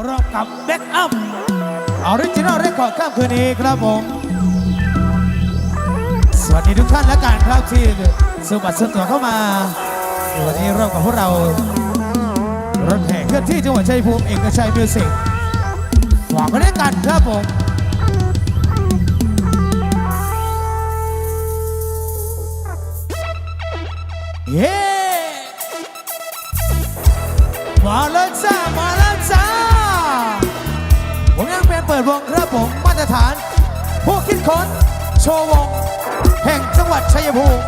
รอบกับแบ็กอัพออริจินอลเรคคอร์ดค่ำคืนนี้ครับผมสวัสดีทุกท่านและการครับที่ซื้อบัตรซื้อตั๋วเข้ามาวันนี้ร่วมกับพวกเรารถแห่เคลื่อนที่จังหวัดชัยภูมิเอกชัยมิวสิกฝากไว้ด้วยกันครับผมเย้มาแล้วจ้ามาแล้วจ้าผมยังเป็นเปิดวงครับผมมาตรฐานผู้คิดค้นโชว์วงแห่งจังหวัดชัยภูมิ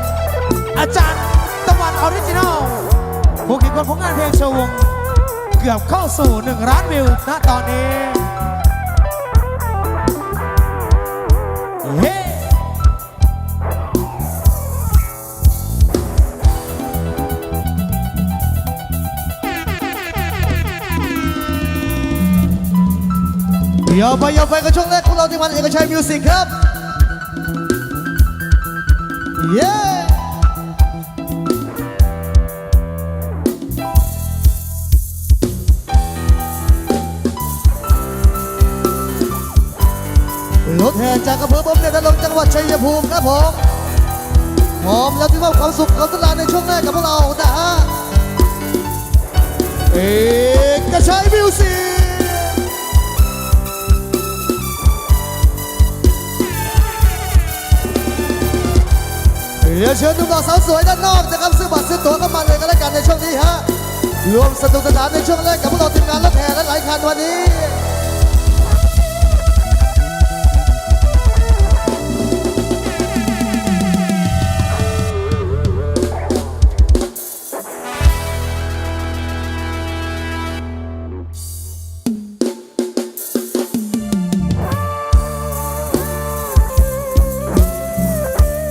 อาจารย์ตะวันออริจินอลผู้คิดค้นผลงานเพลงโชว์วงเกือบเข้าสู่1 ล้านวิวณตอนนี้เฮ้อย่าไปกับช่วงแรกของเราที่วันเอกชัยมิวสิกครับเย้รถแห่จากอำเภอบ่มเนี่ยลงจังหวัดชัยภูมิครับผมพร้อมแล้วที่ว่าความสุขความสนุกในช่วงแรกกับพวกเรานะฮะเอกชัยมิวสิกเดี๋ยวเชิญทุกบ่าวสาวสวยด้านนอกนะครับซื้อบัตรซื้อตั๋วเข้ามาเลยกันแล้วกันในช่วงนี้ฮะรวมสนุกสนานในช่วงแรกกับพวกเราทีมงานรถแห่และหลายคันวันนี้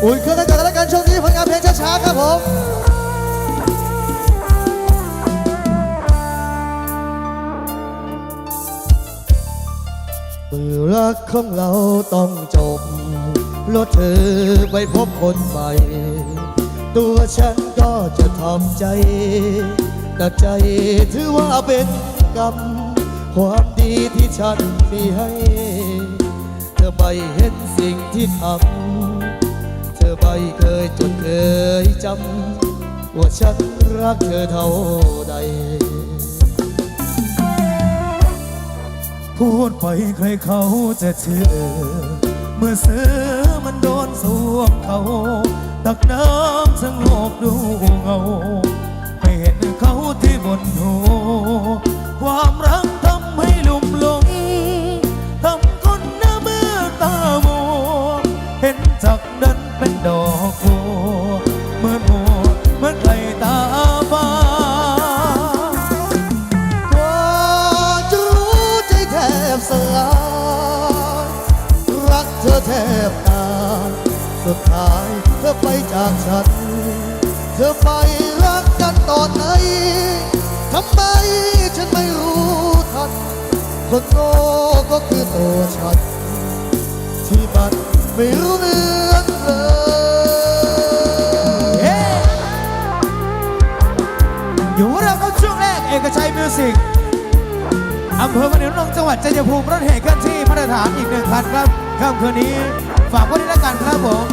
อุ่นเครื่องกันแล้วกันช่วงนี้ผลงานเพลงช้าๆครับผมรักของเราต้องจบรถเธอไปพบคนใหม่ตัวฉันก็จะทำใจแต่ใจถือว่าเป็นกรรมความดีที่ฉันมีให้เธอไม่เห็นสิ่งที่ทำเธอไม่เคยจดเคยจำว่าฉันรักเธอเท่าใดพูดไปใครเขาจะเชื่อเมื่อเสือมันโดนสวมเขาตักน้ำทั้งโลกดูเงาไม่เห็นเขาที่บนหัวความรักทำให้ลุ่มหลงทำคนหน้ามือตามัวเห็นจากนั้นเป็นดอกบัวเหมือนหัวเหมือนใครตาบ้าจะรู้ใจแทบสลายรักเธอแทบตายสุดท้ายเธอไปจากฉันเธอไปรักกันตอนไหนทำไมฉันไม่รู้ทันคนโง่ก็คือตัวฉันที่มันไม่รู้เรื่องเลยอยู่เราเข้าช่วงแรกเอกชัยมิวสิกอำเภอมะนิวนงจังหวัดชัยภูมิรถแห่เคลื่อนที่มาตรฐานอีก1 คันครับค่ำคืนนี้ฝากไว้ด้วยละกันครับผม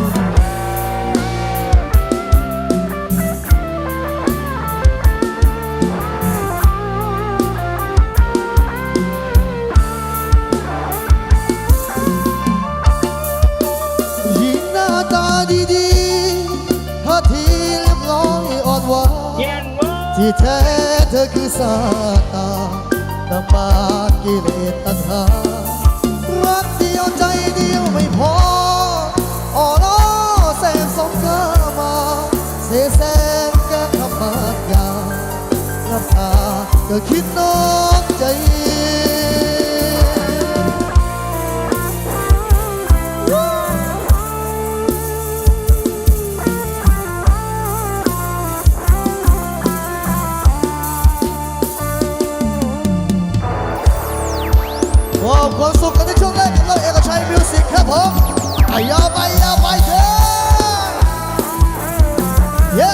หญิงหน้าตาดีๆท่าทีเรียบร้อยอ่อนหวานที่แท้เธอคือซาตานำมากิเลสตัณหารักเดียวใจเดียวไม่พออ่อนอ้อแสนสงกามาเสแสร้งแก้ธรรมยาน้ำตาก็คิดนอกใจความสุขกันในช่วงแรกกับเราเอกชัยมิวสิกครับผมยาวไปเถอะเย้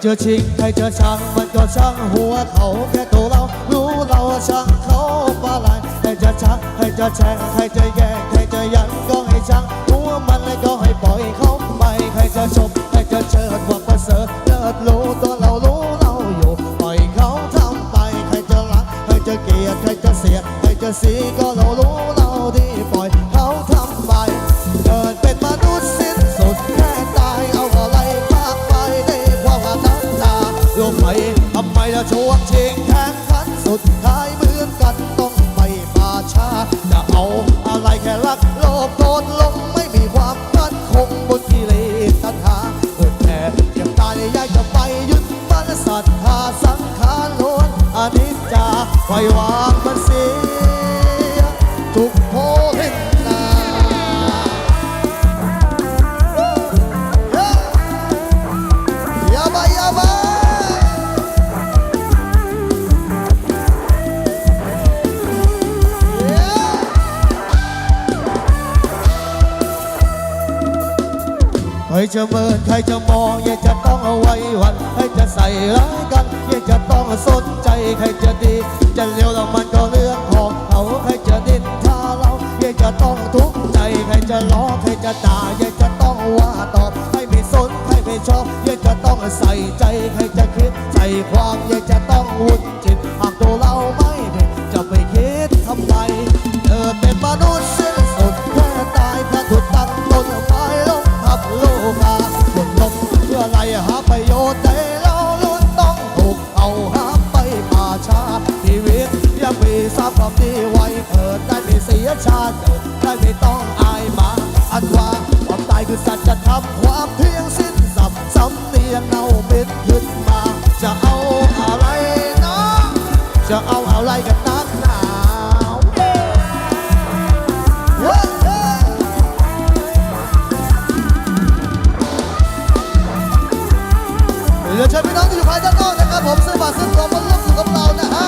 เจอชิงใครเจอช่างมันก็ช่างหัวเขาแค่ตัวเรารู้เราช่างเขาปลาไหลใครจะชักใครจะแช่งใครจะแย่งใครจะยันก็ให้ช่างหัวมันเลยก็ให้ปล่อยเขาไปใครจะชมใครจะเชิดว่าประเสริฐเลิศรู้ตัวเรารู้เราอยู่ปล่อยเขาทำไปใครจะรักใครจะเกลียดใครจะเสียดใครจะสีก็เรารู้เราดีปล่อยเขาทำไปเกิดเป็นมนุษย์สิ้นสุดแค่ตายเอาอะไรมากไปในความอนัตตาโลกไปทำไมละช่วงชิงแข่งขันสุดท้ายเหมือนกันต้องไปป่าช้าจะเอาอะไรแค่รักโลกโกรธลงไม่มีความมั่นคงบนกิเลสตัณหาเกิดแค่เก็บตายอยากจะไปยึดมั่นศรัทธาสังขารล้วนอนิจจาปล่อยวางมันเสียทุกโพลินนาอย่าไปอย่าไปใครจะเมินใครจะมองยังจะต้องเอาไว้วันใครจะใส่ร้ายกันยังจะต้องสนใจใครจะดีจะเลวแล้วมันก็เรื่องของเขาใครจะนินทาเรายังจะต้องทุกข์ใจใครจะล้อใครจะด่ายังจะต้องว่าตอบให้ไม่สนใครไม่ชอบยังจะต้องใส่ใจใครจะคิดใส่ความยังจะต้องวุ่นจิตหากตัวเราไม่ผิดจะไปคิดทำไมเกิดเป็นมนุษย์สิ้นสุดแค่ตายแค่ถูกตั้งต้นไม้ลงทับโลกาหมดลมเพื่ออะไรหาประโยชน์แต่เราล้วนต้องถูกเอาหาไปป่าช้าชีวิตยังมีทราบความดีไว้เกิดได้ไม่เสียชาติเกิดได้ไม่ต้องอายมาอันว่าความตายคือสัจธรรมความเที่ยงสิ้นสับสำเนียงเอาเม็ดขึ้นมาจะเอาอะไรนะจะเอาอะไรกันนักหนาเดี๋ยวเชิญพี่น้องที่อยู่ภายด้านนอกนะครับผมซื้อบัตรซื้อตั๋วมาร่วมสนุกกับเรานะฮะ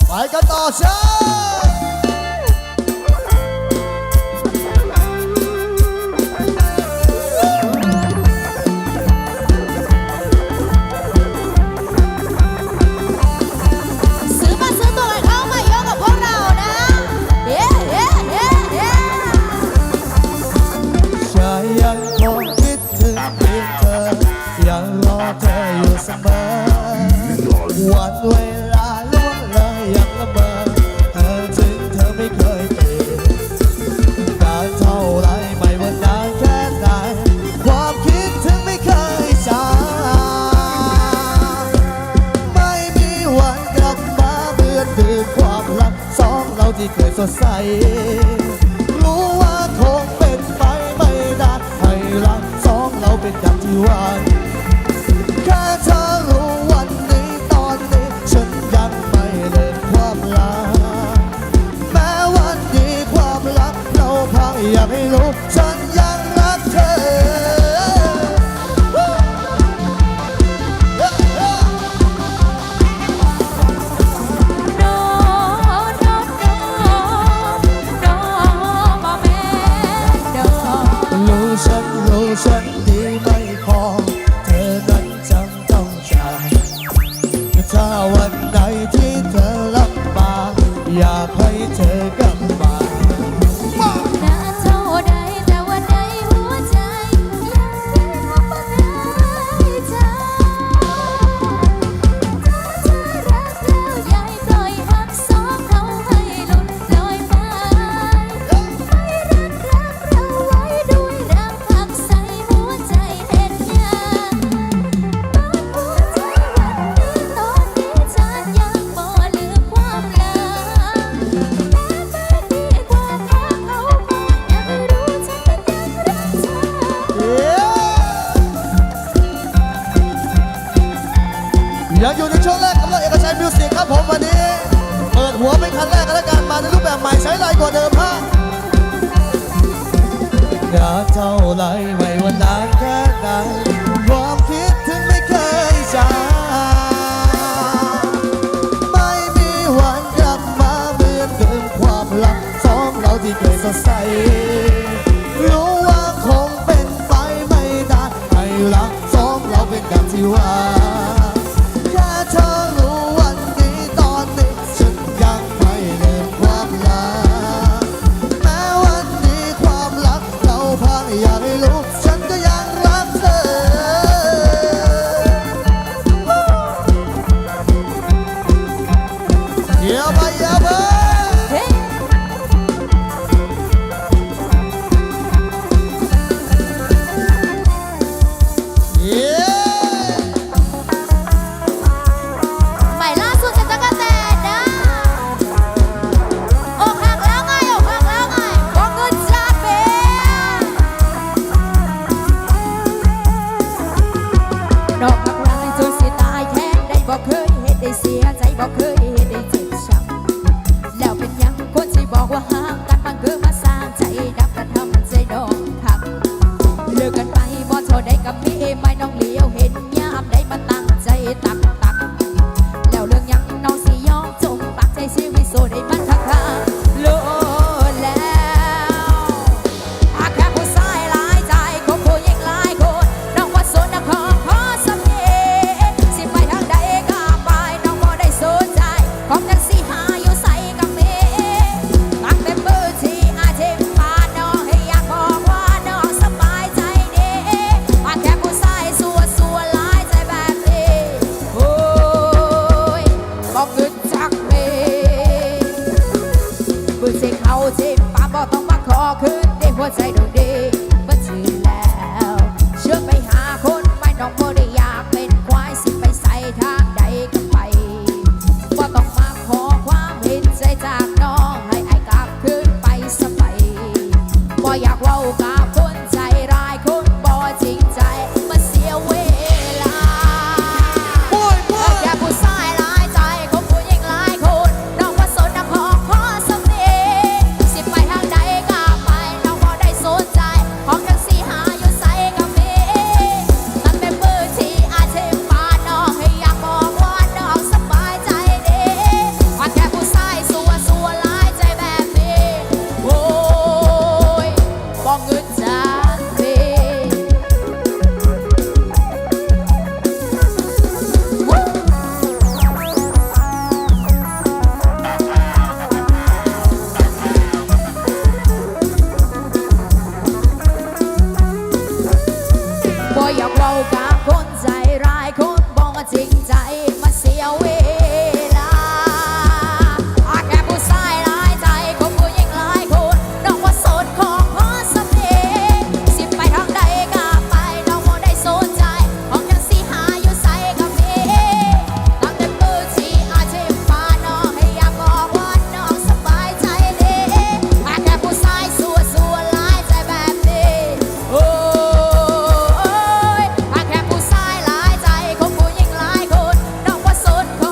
ไปกันต่อเชิญซื้อมาซื้อตัวกันเข้ามาเยอะกับพวกเรานะเย้เย้เย้เย้ ฉันยังคงคิดถึงเพียงเธอยังรอเธออยู่เสมอวันเวลาล่วงเลยยังละเมอเธอถึงเธอไม่เคยเปลี่ยนการเท่าไรไม่ว่านานแค่ไหนความคิดถึงไม่เคยจางไม่มีวันกลับมาเหมือนเดิมความรักสองเราที่เคยสดใสรู้ว่าคงเป็นไปไม่ได้ให้รักสองเราเป็นดังที่หวานแค่เธอรู้วันนี้ตอนนี้ฉันยังไม่เลิกความรักแม้วันนี้ความรักเราพังอยากให้รู้ฉันยังรักเธอรู้ฉันดีไม่พอเธอนั้นจำต้องจ่ายถ้าวันไหนที่เธอลำบากอยากให้เธอกลับมา นานเท่าใดแต่วันในหัวใจยังเก็บมาได้ใจถ้าเธอรักแล้วอย่าปล่อยหักสองเราให้หลุดลอยไปให้รักเราไว้ด้วยรักผักใส่หัวใจเห็นยาบางหัวใจวันนี้ตอนนี้ฉันยังบ่ลืมความหลังแม้ไม่มีความรักเอาไปอยากให้รู้ฉันเป็นยังรักเธอ ยังอยู่ในช่วงแรกกับเราเอกชัยมิวสิกครับผมวันนี้เปิดหัวเป็นคันแรกกันแล้วกันมาในรูปแบบใหม่ใช้ไรกว่าเดิมฮะนานเท่าไรไม่ว่านานแค่ไหนความคิดถึงไม่เคยจางไม่มีวันกลับมาเหมือนเดิมความรักสองเราที่เคยสดใส ที่ว่าแค่เธอรู้วันนี้ตอนนี้ฉันยังไม่ลืมความรักแม้วันนี้ความรักเราพังอยากให้รู้ฉันก็ยังรักเธอเดี๋ยวไปเดี๋ยวไป เฮ้ย ใหม่ล่าสุดจากตั๊กแตนนะอกหักแล้วไงอกหักแล้วไงบอกเงินจานเบีดอกหักร้ายจนสิตายแทนได้บอกเคยเห็นได้เสียใจบอกเคยเห็นได้เจ็บช้ำแล้วเป็นยังคนที่บอกว่าห่างกันมันคือมาสร้างใจดับกันทำใจดองหักเลิกกันไปบ่เท่าใดกับพี่ไม่น้องเลี้ยวเห็นยามได้มาตั้งใจตักแล้วเรื่องยังน้องสิยอมจงปักใจชีวิตโซได้มันคักโลแล้วอาแค่ผู้ชายหลายใจก็ผู้หญิงหลายคนน้องว่าโซนนะของพอสำเนียงสิไปทางใดก็ไปน้องบ่ได้สนใจของจังสิหาอยู่ใส่กับเมตั้งแต่มือที่อาเทมพาน้องให้อยากบอกว่าน้องสบายใจดีอาแค่ผู้ชายสัวหลายใจแบบนี้โอ้ยบอกเงินจากเมมือเสียเขาทิมปาบอกต้องมาขอคืนได้หัวใจดวงดีมาถึงแล้วเชื่อไปหาคนไม่น้องบ่ได้อยากเป็นควายสิไปใส่ทางใดก็ไปว่าต้องมาขอความเห็นใจจากน้องให้ไอ้กลับคืนไปสบายบ่อยากเว้ากับคนใจร้ายคนบ่จริงใจมาเสียเวลาแค่ผู้ชายหลายใจของผู้หญิงหลายคนน้องว่าสนน้ำของพอสำเนียงสิไปทางใดก็ไปน้องบ่ได้สนใจของจังสิหาอยู่ใส่กับเมตั้งแต่มือที่อาเทมปาน้องให้อยากบอกว่าน้องสบายใจดีว่าแค่ผู้ชายสัวหลายใจแบบนี้โอ้ยบอกเงินจากเม บ่อยากเว้ากับคนใจร้ายคนบอกว่าจริงใจมาเสียเวลาอาแค่ผู้ชายหลายใจของผู้หญิงหลายคนน้องว่าโสดของพอสำเนียงสิไปทางใดก็ไปน้องบ่ได้สนใจของจังสิหาอยู่ใส่กับเมตั้งแต่มือที่อาเทมพาน้องให้อยากบอกว่าน้องสบายใจดีอาแค่ผู้ชายสัวหลายใจแบบนี้โอ้อาแค่ผู้ชายหลายใจของผู้หญิงหลายคนน้องว่าสนขอ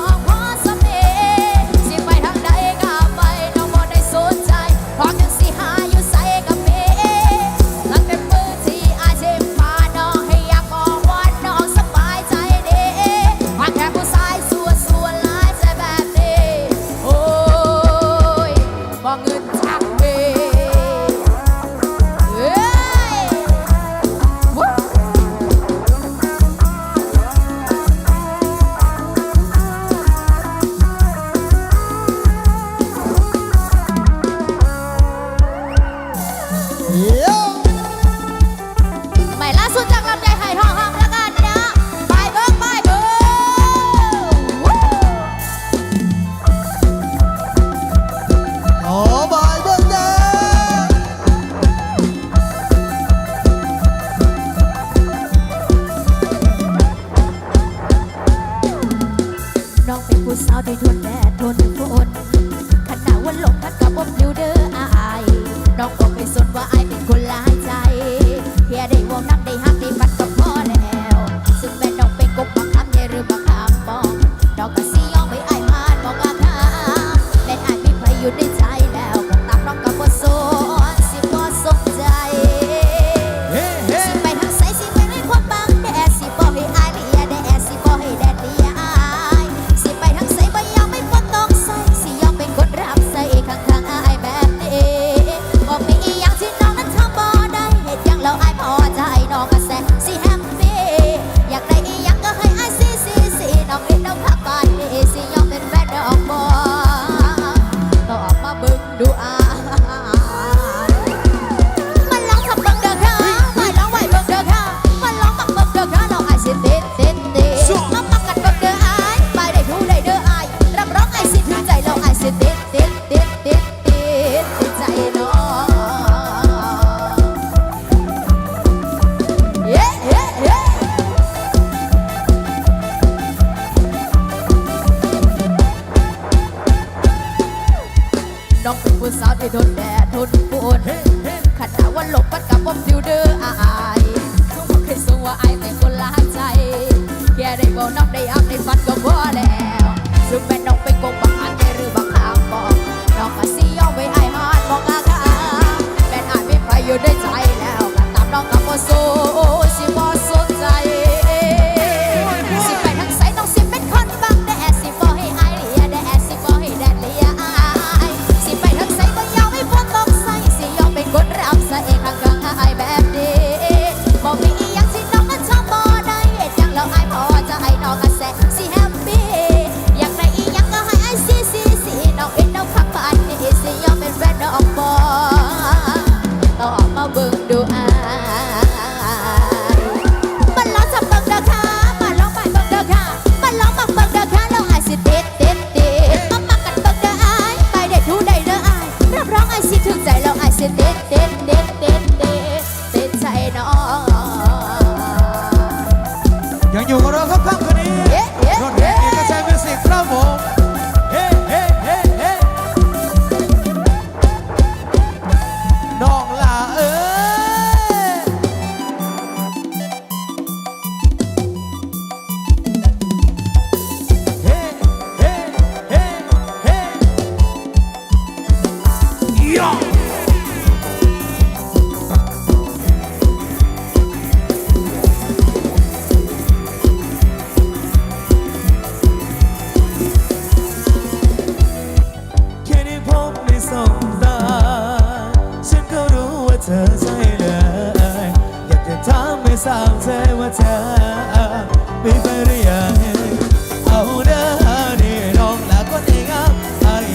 ผู้สาวที่ทนแดดทนฝนขนาดว่าหลบปัดกับผมดิวเดอร์อายเขาบอกให้สู้ว่าอายแต่คนละใจแค่ได้บอกน้องได้อัพในฝันก็พอแล้วซึ่งแม่น้องเป็นกงบังอันใจหรือบางครั้งบอกน้องก็สิยอมไว้ไอ้ฮาร์ดมองอาคาแม่นอายไม่ไปอยู่ในใจแล้วกันตามน้องกับโมโซสิบอสนใจสิไปทางไสต้องสิเป็นคนบังแดดสิบอให้อายเลียแดดสิบอให้แดดเลียอายสิไปทางไสก็ยอมให้ฝนตกใส่สิยอมเป็นคนรับใส่เองข้างๆอายแบบนี้บอกมีอีหยังที่น้องก็ชอบบ่ได้จังแล้วอายพอจะให้น้องก็แซ่สิแฮปปี้อยากได้อีหยังก็ให้อายสิน้องเอ็นน้องพักผ่านนี่สิยอมเป็นแฟนน้องบ่ต้องออกมาเบิ่งดูอายมันร้องจับเบิ่งเด้อค่ะมันร้องไปเบิ่งเด้อค่ะมันร้องบักเบิ่งเด้อค่ะแล้วอายสิเด็ดมามักกันเบิ่งเด้ออายไปได้ทูได้เด้ออายรับรองอายสิถึงใจแล้วอายสิเด็ดใจน้อง ยังอยู่กับเราครับค่ำคืนนี้รถแห่เอกชัยมิวสิกครับผมเฮ้เฮ้เฮ้เฮ้น้องลาเอ้ยเฮ้เฮ้เฮ้เฮ้ยอสบตาฉันก็รู้ว่าเธอใช่เลยอยากจะถามไม่ทราบเธอว่าเธอมีแฟนหรือยังเอาเด้อนี่น้องและคนที่งาม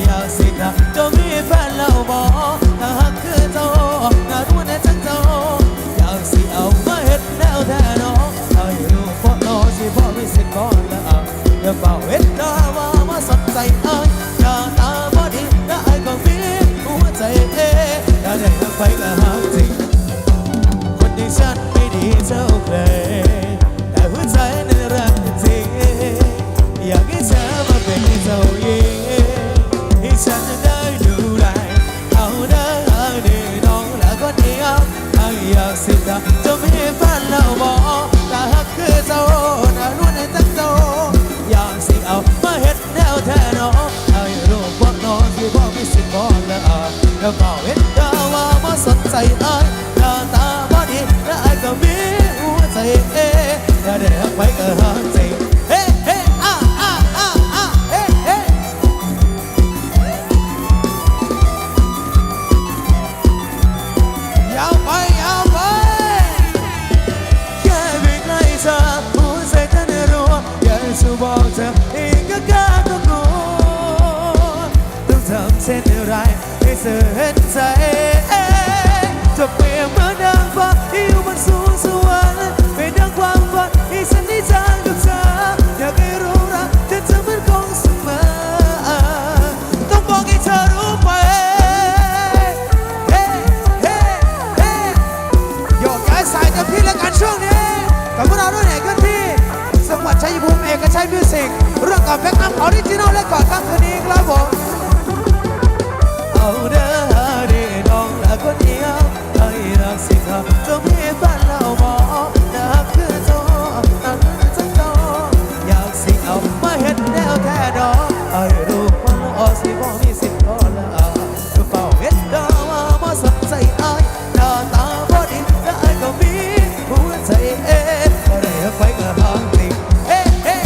อยากสินะจะมีแฟนแล้วบอกถ้าหากคือเจ้าน่ารู้แน่จังเจ้าอยากสิเอามาเฮ็ดแนวแท้น้องเอาอยู่รู้เพราะน้องสิพ่อไม่สิก่อนละอย่าเป่าเฮ็ดหน้ามาสนใจอย่าตาบอดีและไอ้ก็มีหัวใจถ้าได้รักไปก็หาจริงคนที่ฉันไม่ดีเท่าใครแต่หัวใจนั้นรักจริงอยากให้เธอมาเป็นเจ้าหญิงให้ฉันได้ดูแลเอาเด้อดีน้องและคนเดียวอยากสิตาจะมีแฟนแล้วบอกแต่หากคือเจ้าน่ารู้ในตั้งเจ้าอยากสิเอามาเฮ็ดแนวแท้น้องให้รู้พวกน้องที่บอกมีสิทธิ์บอกแล้วแล้วก็เฮ็ดดาว่ามาสนใจหน้าตาบอดีและไอ้ก็มีหัวใจถ้าได้รักไปก็หาจริงเฮ้เฮ้เฮ้เฮ้ยาวไปแค่เพียงใกล้เธอหัวใจฉันรู้อยากจะบอกเธออีกก็กล้าต้องกลัวต้องทำเช่นไรให้เธอเห็นใจจะเปรียบเหมือนนางฟ้าที่อยู่บนสวงสวรรค์เป็นดังความฝันที่ฉันได้เจอกับเธออยากให้รู้รักเธอจะเหมือนคงเสมอต้องบอกให้เธอรู้ไปเฮ้เฮ้เฮ้โยกย้ายสายกับพี่แล้วกันช่วงนี้กับพวกเราด้วยไหนกันที่จังหวัดชัยภูมิเอกชัยมิวสิกเรื่องกับแบ็คอัพออริจินอลและก่อนตั้งคืนนี้ครับผมเอาเด้อดีน้องและคนเดียวให้รักสิครับจะมีแฟนแล้วบอกนักคือเจ้านั่นจังเจ้าอยากสิเอามาเฮ็ดแนวแท้ดอกให้รู้ว่าน้องสิบ่มีสิทธิ์ก็ละจะเฝ้าเฮ็ดดอกว่ามาสนใจไอ้หน้าตาบ่ดีและไอ้ก็มีหัวใจก็ได้ไปก็หาจริงเฮ้เฮ้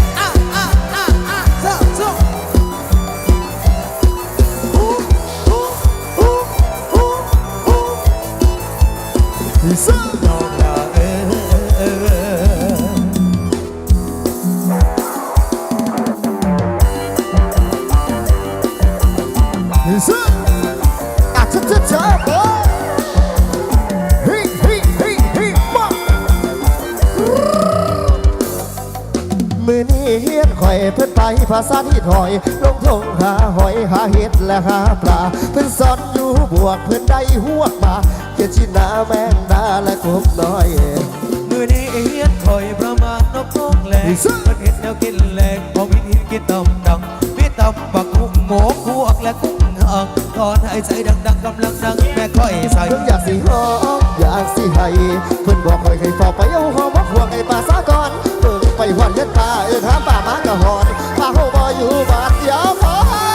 เจ้าน้องลามือนี้เฮียนข่อยเพิ่นไปภาษาที่ถอยลงทงหาหอยหาเห็ดและหาปลาเพิ่นสอนอยู่บวกเพิ่นได้หัวมาเขียนชินาแมงดาและกบน้อย มือนี้เฮียนถอยประมาณนกพงแหลกมันเห็นแนวกินแหลกพอวิธีกินตำดังมีตำบักกุ้งหมูพวกและกุ้งหัก ก่อนให้ใจดังๆกำลังดังแม่ค่อยใส่ ถึงอยากสิหอมอยากสิให้เพิ่นบอกคอยให้ฟอกไปเอาหอมมาห่วงไอ้ป่าสาก่อนเบิ่งไปหวนเย็นตาถามป่ามากะหอนป่าเฮาบ่อยู่บ้านเดียวขอให้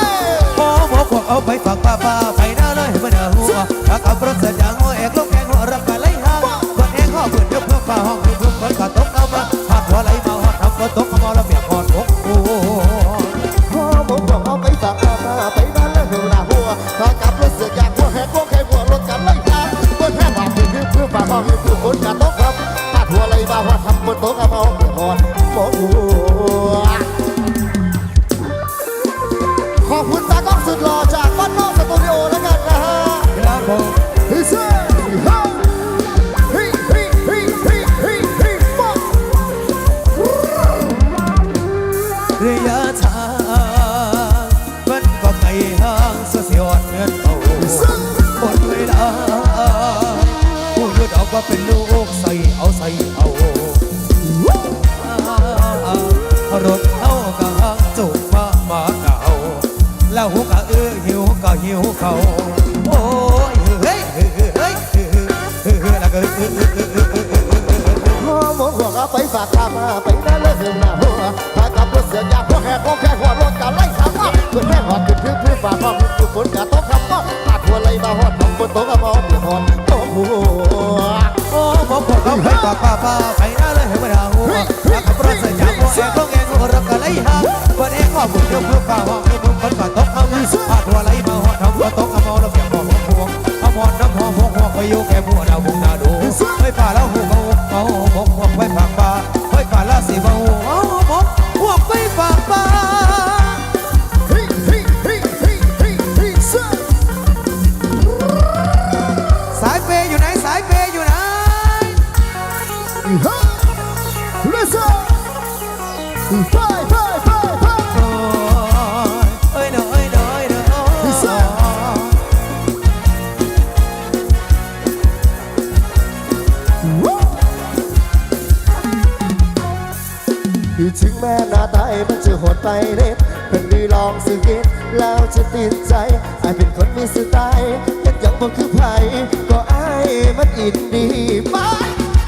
หมอขวเอาไปฝากป้าไปหน้าเลยไม่เดือหัวถ้าขับรถเสียอย่างหัวเอกลูกแกงหัวรับกันไล่ห่างคนเองข้อเพื่อนยกเพื่อฝ่าห้องทุกคนก็ตกเอามาหาดหัวไหลมาหอดทำก็ตกเอามาแล้วเปียกหอดโอ้โห พ่อผมบอกเอาไปฝากเอามาไปบ้านแล้วเฮาหน้าหัวถ้ากลับรถเสียอย่างหัวแหกหัวแค่หัวรถกันไล่ทางบนแห่ความคือเพื่อฝากห้องคือคนกันตกครับหาดหัวไหลมาหัวทำบนโต๊ะเอาเปียกหอดโอ้โหขอบคุณตากล้องสุดหล่อจากบ้านนอกสตูดิโอแล้วกันนะฮะ ครับผม เฮ้ยเซ่เฮ้ยเฮ้ยเฮ้ยเฮ้ยเฮ้ยเฮ้ยเฮ้ยป๊อก ระยะทางมันก็ไกลห่างเสียอดเงินเอาหมดเวลาผู้ยุดออกว่าเป็นลูกใส่เอารถเอากะหางจุกมาเก่าแล้วหูกะหิวเขาโอ้ยเฮ้ยแล้วก็ พ่อหมอบอกเอาไปฝากข้ามาไปนั่นเลยเรื่องหน้าหัวพากับรถเสียยาพวกแหกพวกแค่หัวรถกันไล่ขับมาเพื่อนแม่หอดขึ้นพื้นฝากห้องคือฝนกะตกขับมาปาดหัวไหลมาหอดทำบนโต๊ะกับมองเดือดหอดโอ้โห โอ้ผมพวกเขาไปฝากป้าไปนั่นเลยไม่ได้หัวถ้าขับรถเสียอย่างหัวเองลูกเองหัวรักกันไล่ห่างคนเองข้อบุญยกเพื่อฝ่าห้องทุกคนก็ตกเอาพาดหัวไหลมาหอดทำก็ตกเอามองแล้วเปียกหอดพวงเอาหอดน้ำหอมพวงไปอยู่แค่บัวดาวบุญนาดูไปฝ่าแล้วหูเขาพวกไปฝากป้าไปฝ่าแล้วสิบ่หูพวกไปฝากป้า เฮ้ยเฮ้ยเฮ้ยเฮ้ยเฮ้ยเฮ้ยเซ่ สายเปย์อยู่ไหนสายเปย์อยู่ไหน เฮ้ย listen ไปไปไปไป เอ้ยเด้อถึงแม้หน้าตายมันจะโหดไปเด็ดเป็นดีลองสึกคิดแล้วจะติดใจไอ้เป็นคนมีสไตล์เห็นอย่างบ่คือไผก็ไอ้มันอินดีไป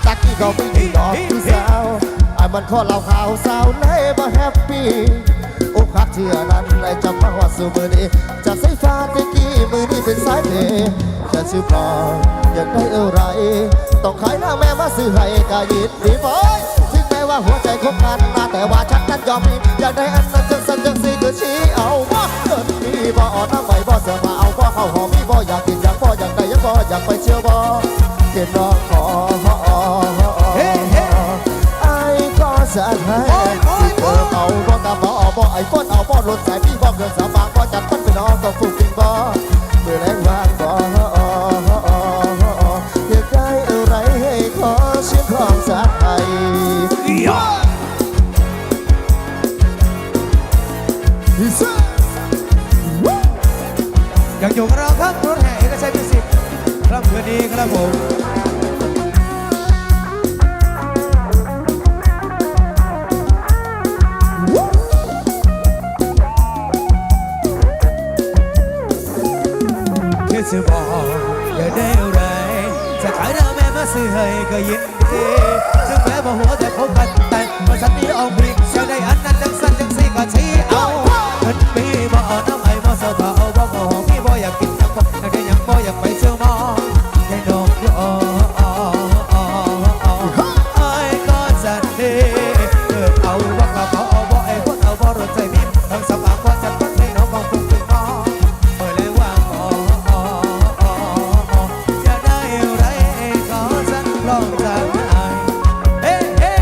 ตักกี้เขาไม่ดีดอกคือสาวไอ้มันข้อเหล่าข่าวสาวไหนบ่แฮปปี้อกหักเชื่อนั้นไอ้จำมาว่าสู่มือนี้จากสายฟ้าตะกี้มือนี้เป็นสายเพจะชื่อปลอมอยากได้อะไรต้องขายหน้าแม่มาซื้อให้กายินดีบอยว่าหัวใจของกันมาแต่ว่าฉันนั้นยอมมีอยากได้อันนั้นจังสันจังสีก็ชี้เอาว่าเกิดมีบ่อ่อนน้ำใหม่บ่เสือมาเอาบ่เข้าหอมมีบ่อยากกินอยากบ่อยากได้ยังบ่อยากไปเชี่ยวบ่เก็บน้องขอไอ้ก็จะให้ที่เธอเอาบ่กำบ่เอาบ่ไอ้ฟ้อนเอาบ่รถสายพี่บ่เกินสามบางบ่จัดมันเป็นน้องต้องฟุ้งฟิ้งบ่เมื่อแรงวางบ่อยากได้อะไรให้ขอเชื่อของสักไทยอยากอยู่กับเราครับรถแห่เอกชัยพิสิทธิ์ครับคืนนี้ครับผมคิดจะบอกอย่าได้อะไรจะขายหน้าแม่มาซื้อให้ก็ยินดีถึงแม้ว่าหัวจะพบกันแต่ว่าฉันนี้เอาบริกจะได้อันนั้นจังสั้นจังสี่ก็ชี้เอามันมีบ่อน้ำไอ้บ่เสือเอาบ่ก็หอมมีบ่อยากกินยังบ่อยากได้ยังบ่อยากไปเชื่อมองแค่นกอยู่ไอ้ก็จะเท่เกิดเอาบ่กระเป๋าเอาบ่ไอ้คนเอาบ่รถใจมีทั้งสมองว่าจะต้องให้น้องมองฟุ้งฟิ้งมองเมื่อเลยว่างจะได้อะไรก็ฉันลองจากไอ้เฮ้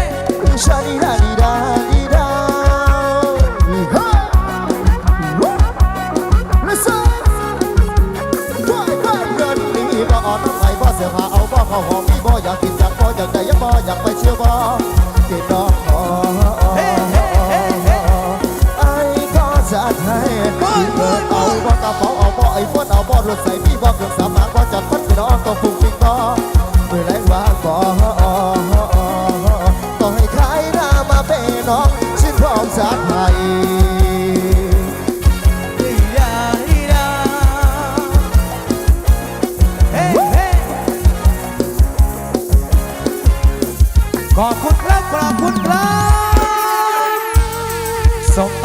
ชาดีดาดีดาดีดาเฮ้ย listen ไปเดินมีบ่อ่อนน้ำใหม่บ่เสือมาเอาบ่เข้าหอมมีบ่อยากกินอยากบ่อยากได้ยังบ่อยากไปเชี่ยวบ่กินน้องขอไอ้ก็จะให้ที่เธอเอาบ่กระเป๋าเอาบ่ไอ้ฟ้อนเอาบ่รถใส่พี่บ่เครื่องสามางบ่จัดฟันพี่น้องต้องฟุ้งฟิ้งบ่เมื่อแรงว่างบ่ต้องให้ขายหน้ามาเป็นน้องชิ้นพร้อมสักไทย สบต